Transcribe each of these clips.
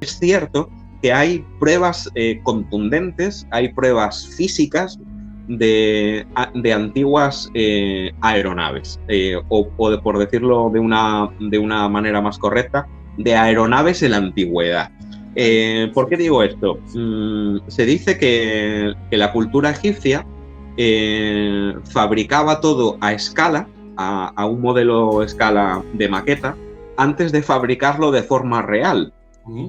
es cierto que hay pruebas contundentes, hay pruebas físicas de antiguas aeronaves, por decirlo de una manera más correcta, de aeronaves en la antigüedad. ¿Por qué digo esto? Se dice que la cultura egipcia fabricaba todo a escala, a un modelo escala de maqueta, antes de fabricarlo de forma real.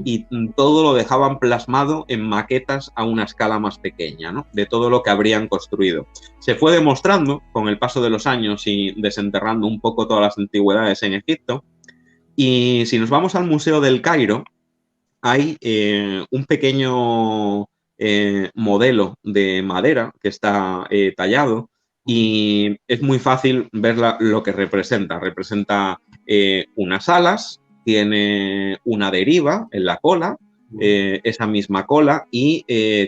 Y todo lo dejaban plasmado en maquetas a una escala más pequeña, ¿no? De todo lo que habrían construido. Se fue demostrando con el paso de los años y desenterrando un poco todas las antigüedades en Egipto. Y si nos vamos al Museo del Cairo, hay un pequeño modelo de madera que está tallado y es muy fácil ver lo que representa. Representa unas alas, tiene una deriva en la cola, esa misma cola, y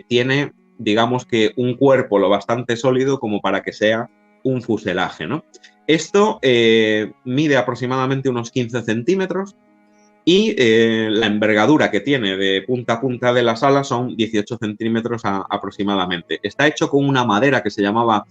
tiene, digamos que, un cuerpo lo bastante sólido como para que sea un fuselaje, ¿no? Esto mide aproximadamente unos 15 centímetros y la envergadura que tiene de punta a punta de las alas son 18 centímetros aproximadamente. Está hecho con una madera que se llamaba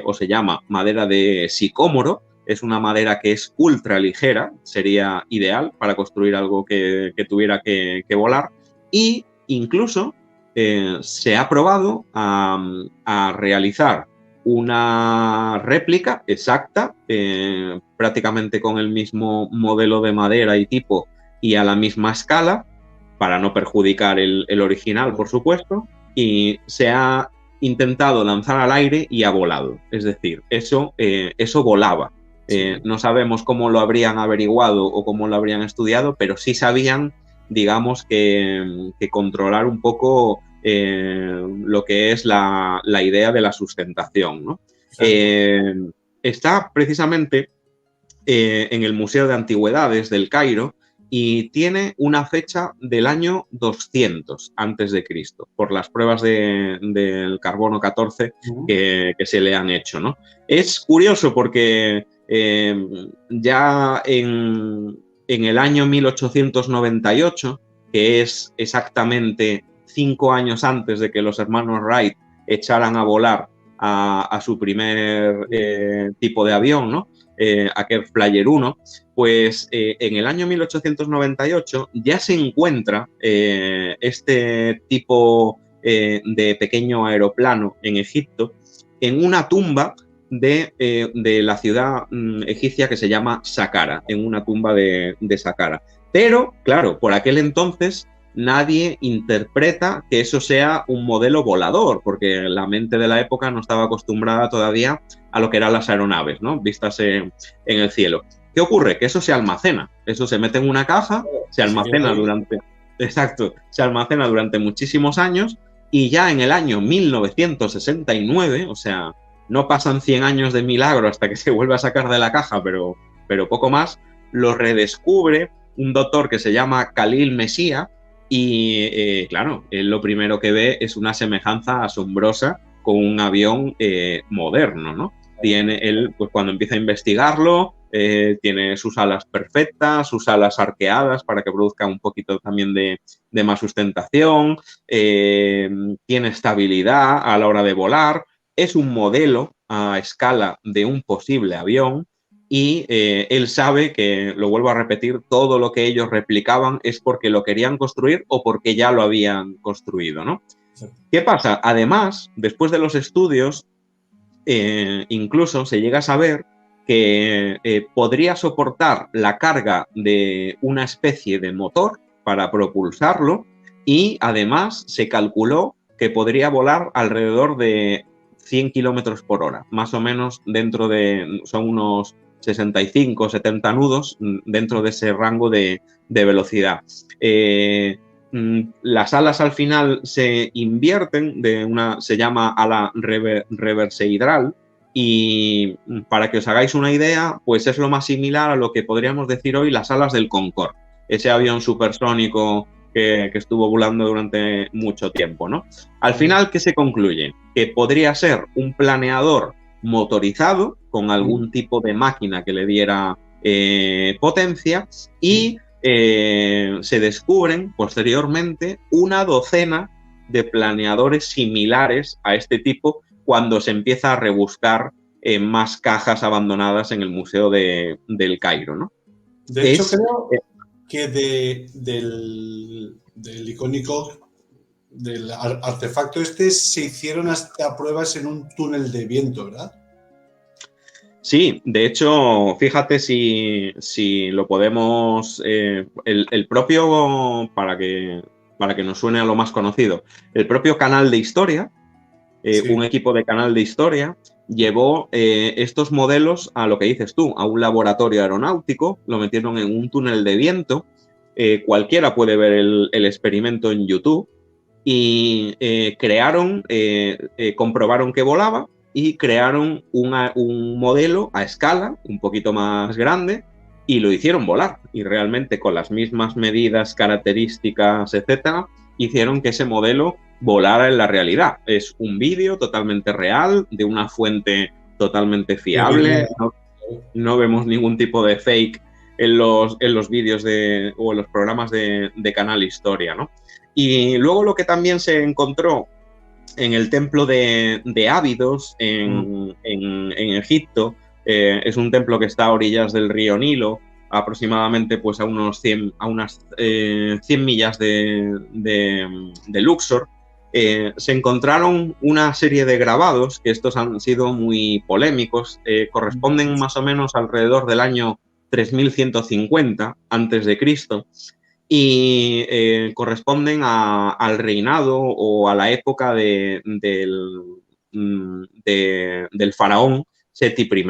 o se llama madera de sicómoro. Es una madera que es ultra ligera, sería ideal para construir algo que tuviera que volar. Y incluso se ha probado a realizar una réplica exacta, prácticamente con el mismo modelo de madera y tipo y a la misma escala, para no perjudicar el original, por supuesto, y se ha intentado lanzar al aire y ha volado. Es decir, eso volaba. No sabemos cómo lo habrían averiguado o cómo lo habrían estudiado, pero sí sabían, digamos, que controlar un poco lo que es la idea de la sustentación, ¿no? Está precisamente en el Museo de Antigüedades del Cairo y tiene una fecha del año 200 antes de Cristo, por las pruebas del carbono 14 que se le han hecho, ¿no? Es curioso porque ya en el año 1898, que es exactamente 5 años antes de que los hermanos Wright echaran a volar a su primer tipo de avión, ¿no? Aquel Flyer 1, pues en el año 1898 ya se encuentra este tipo de pequeño aeroplano en Egipto en una tumba de la ciudad egipcia que se llama Saqqara, en una tumba de Saqqara. Pero, claro, por aquel entonces nadie interpreta que eso sea un modelo volador, porque la mente de la época no estaba acostumbrada todavía a lo que eran las aeronaves, ¿no? Vistas en el cielo. ¿Qué ocurre? Que eso se almacena, eso se mete en una caja, se almacena se almacena durante muchísimos años y ya en el año 1969, o sea, no pasan 100 años de milagro hasta que se vuelve a sacar de la caja, pero poco más, lo redescubre un doctor que se llama Khalil Mesía y, claro, él lo primero que ve es una semejanza asombrosa con un avión moderno, ¿no? Él, pues cuando empieza a investigarlo, tiene sus alas perfectas, sus alas arqueadas para que produzca un poquito también de más sustentación, tiene estabilidad a la hora de volar, es un modelo a escala de un posible avión y él sabe que, lo vuelvo a repetir, todo lo que ellos replicaban es porque lo querían construir o porque ya lo habían construido, ¿no? Sí. ¿Qué pasa? Además, después de los estudios, incluso se llega a saber que podría soportar la carga de una especie de motor para propulsarlo y además se calculó que podría volar alrededor de 100 kilómetros por hora, más o menos son unos 65, 70 nudos dentro de ese rango de velocidad. Las alas al final se invierten, se llama ala reverseidral, y para que os hagáis una idea, pues es lo más similar a lo que podríamos decir hoy las alas del Concorde, ese avión supersónico que estuvo volando durante mucho tiempo, ¿no? Al final, ¿qué se concluye? Que podría ser un planeador motorizado con algún tipo de máquina que le diera potencia y se descubren posteriormente una docena de planeadores similares a este tipo cuando se empieza a rebuscar más cajas abandonadas en el Museo del Cairo, ¿no? De hecho, creo que del icónico, del artefacto este, se hicieron hasta pruebas en un túnel de viento, ¿verdad? Sí, de hecho, fíjate si lo podemos, el propio, para que nos suene a lo más conocido, el propio Canal de Historia, Sí. un equipo de Canal de Historia, llevó estos modelos a lo que dices tú, a un laboratorio aeronáutico, lo metieron en un túnel de viento, cualquiera puede ver el experimento en YouTube, y comprobaron que volaba y crearon un modelo a escala, un poquito más grande, y lo hicieron volar. Y realmente con las mismas medidas, características, etcétera, hicieron que ese modelo volara en la realidad. Es un vídeo totalmente real, de una fuente totalmente fiable. No vemos ningún tipo de fake en los vídeos o en los programas de Canal Historia, ¿no? Y luego lo que también se encontró en el templo de Ábidos en Egipto, es un templo que está a orillas del río Nilo, aproximadamente pues a unas 100 millas de Luxor. Se encontraron una serie de grabados, que estos han sido muy polémicos, corresponden más o menos alrededor del año 3150 antes de Cristo, y corresponden al reinado o a la época del faraón Seti I.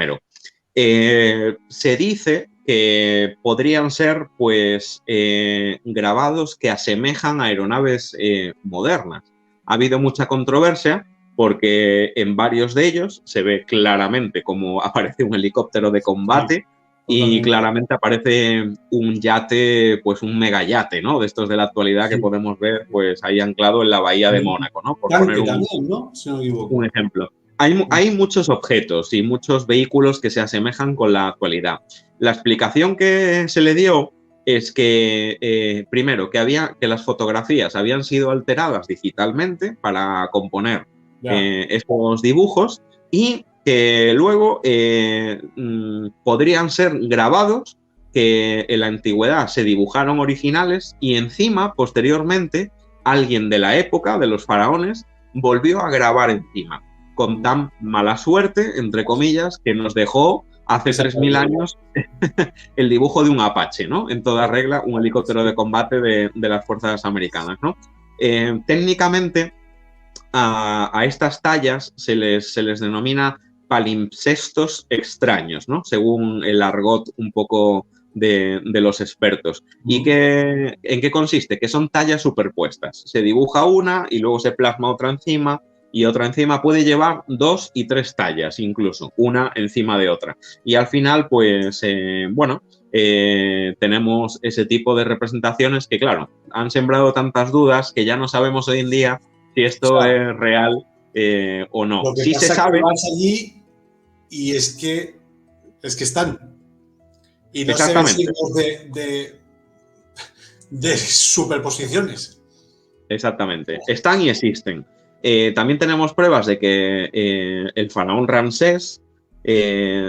Se dice que podrían ser pues grabados que asemejan a aeronaves modernas. Ha habido mucha controversia porque en varios de ellos se ve claramente cómo aparece un helicóptero de combate. Y claramente aparece un yate, pues un megayate, ¿no? De estos de la actualidad que podemos ver, pues ahí anclado en la bahía de Mónaco, ¿no? Por poner también, ¿no? Si no me equivoco. Un ejemplo. Hay muchos objetos y muchos vehículos que se asemejan con la actualidad. La explicación que se le dio es que, primero, que las fotografías habían sido alteradas digitalmente para componer estos dibujos, y que luego podrían ser grabados que en la antigüedad se dibujaron originales y encima, posteriormente, alguien de la época, de los faraones, volvió a grabar encima, con tan mala suerte, entre comillas, que nos dejó hace 3000 años el dibujo de un Apache, ¿no? En toda regla, un helicóptero de combate de las fuerzas americanas, ¿no? Técnicamente, a estas tallas se les denomina palimpsestos extraños, ¿no? Según el argot un poco de los expertos. ¿Y en qué consiste? Que son tallas superpuestas. Se dibuja una y luego se plasma otra encima, y otra encima. Puede llevar 2 y 3 tallas incluso, una encima de otra. Y al final, pues, tenemos ese tipo de representaciones que, claro, han sembrado tantas dudas que ya no sabemos hoy en día si esto es real o no. Lo que sí pasa se sabe. Que vas allí y es que están. Y no se ven signos de superposiciones. Exactamente. Están y existen. También tenemos pruebas de que el faraón Ramsés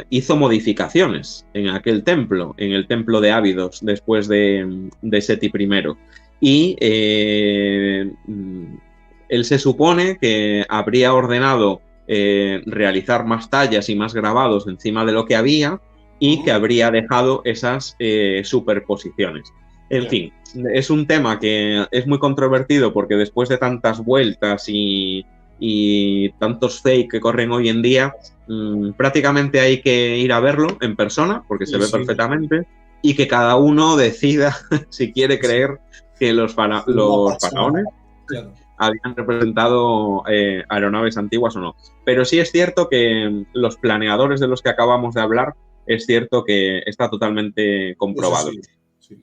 hizo modificaciones en aquel templo, en el templo de Ábidos, después de Seti I. Y él se supone que habría ordenado realizar más tallas y más grabados encima de lo que había, y que habría dejado esas superposiciones. En fin, es un tema que es muy controvertido porque después de tantas vueltas y tantos fake que corren hoy en día, prácticamente hay que ir a verlo en persona porque se ve perfectamente, y que cada uno decida si quiere creer que los faraones habían representado aeronaves antiguas o no. Pero sí es cierto que los planeadores de los que acabamos de hablar, es cierto que está totalmente comprobado.